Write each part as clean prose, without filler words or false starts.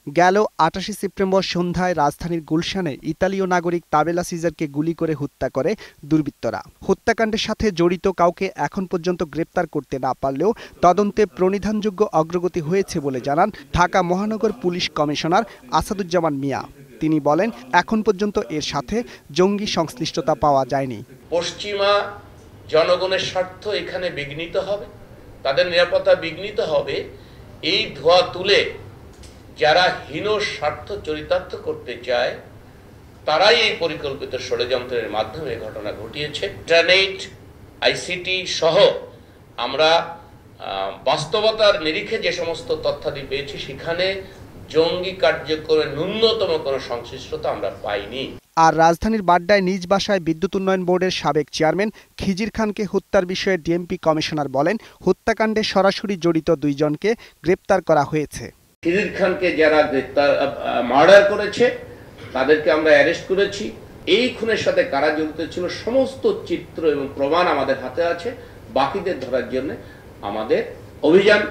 গেল ২৮ সেপ্টেম্বর সন্ধ্যায় রাজধানীর গুলশানে ইতালীয় নাগরিক তাবেলা সিজারকে গুলি করে হত্যা করে দুর্বৃত্তরা। হত্যাকাণ্ডের সাথে জড়িত কাউকে এখন পর্যন্ত গ্রেপ্তার করতে না পারলেও তদন্তে প্রণিধানযোগ্য অগ্রগতি হয়েছে বলে জানান ঢাকা মহানগর পুলিশ কমিশনার আসাদুজ্জামান মিয়া। তিনি বলেন, এখন পর্যন্ত এর সাথে জঙ্গি সংশ্লিষ্টতা পাওয়া যায়নি। পশ্চিমা জনগণের স্বার্থ এখানে বিঘ্নিত হবে, তাদের নিরাপত্তা বিঘ্নিত হবে। এই ধোঁয়া তুলে যারা হীন স্বার্থ চরিতার্থ করতে চায় তারাই এই পরিকল্পিত ষড়যন্ত্রের মাধ্যমে ঘটনা ঘটিয়েছে। ইন্টারনেট, আইসিটি সহ আমরা বাস্তবতার নিরিখে যে সমস্ত তথ্যাদি পেয়েছি সেখানে জঙ্গি কার্যক্রমে ন্যূনতম কোনো সংশ্লিষ্টতা আমরা পাইনি। আর রাজধানীর বাড্ডায় নিজ বাসায় বিদ্যুৎ উন্নয়ন বোর্ডের সাবেক চেয়ারম্যান খিজির খানকে হত্যার বিষয়ে ডিএমপি কমিশনার বলেন, হত্যাকাণ্ডে সরাসরি জড়িত 2 জনকে গ্রেপ্তার করা হয়েছে। খিজির খানকে যারা মার্ডার করেছে তাদেরকে আমরা অ্যারেস্ট করেছি। এই খুনের সাথে কারা জড়িত ছিল সমস্ত চিত্র এবং প্রমাণ আমাদের হাতে আছে। বাকিদের ধরার জন্য আমাদের অভিযান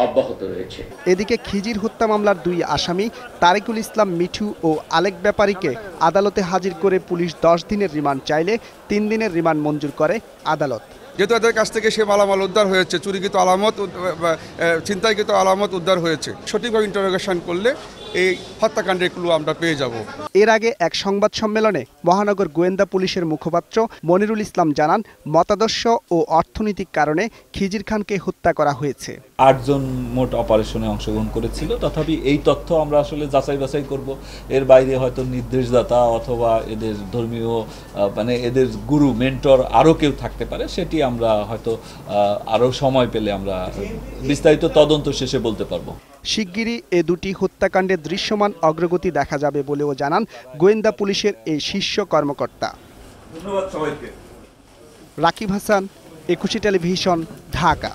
অব্যাহত রয়েছে। এদিকে খিজির হত্যা মামলার 2 আসামি তারিকুল ইসলাম মিঠু ও আলেক ব্যাপারীকে আদালতে হাজির করে পুলিশ 10 দিনের রিমান্ড চাইলে 3 দিনের রিমান্ড মঞ্জুর করে আদালত। যেহেতু এদের কাছ থেকে সে মালামাল উদ্ধার হয়েছে, চুরিকৃত আলামত, ছিনতাইকৃত আলামত উদ্ধার হয়েছে, সঠিকভাবে ইন্টারোগেশন করলে এই হত্যাকাণ্ডের ক্লু আমরা পেয়ে যাব। এর আগে এক সংবাদ সম্মেলনে মহানগর গোয়েন্দা পুলিশের মুখপাত্র মনিরুল ইসলাম জানান, মতাদর্শ ও অর্থনৈতিক কারণে খিজির খানকে হত্যা করা হয়েছে। 8 জন মোট অপারেশনে অংশগ্রহণ করেছিল। তথাপি এই তথ্য আমরা আসলে যাচাই বাছাই করব। এর বাইরে হয়তো নির্দেশদাতা অথবা এদের ধর্মীয় এদের গুরু মেন্টর আরও কেউ থাকতে পারে, সেটি আমরা হয়তো আরও সময় পেলে আমরা বিস্তারিত তদন্ত শেষে বলতে পারবো। শিগগিরই এ 2টি হত্যাকাণ্ডে দৃশ্যমান অগ্রগতি দেখা যাবে বলেও জানান গোয়েন্দা পুলিশের এই শীর্ষ কর্মকর্তা। ধন্যবাদ সবাইকে। রাকিব হাসান, একুশে টেলিভিশন, ঢাকা।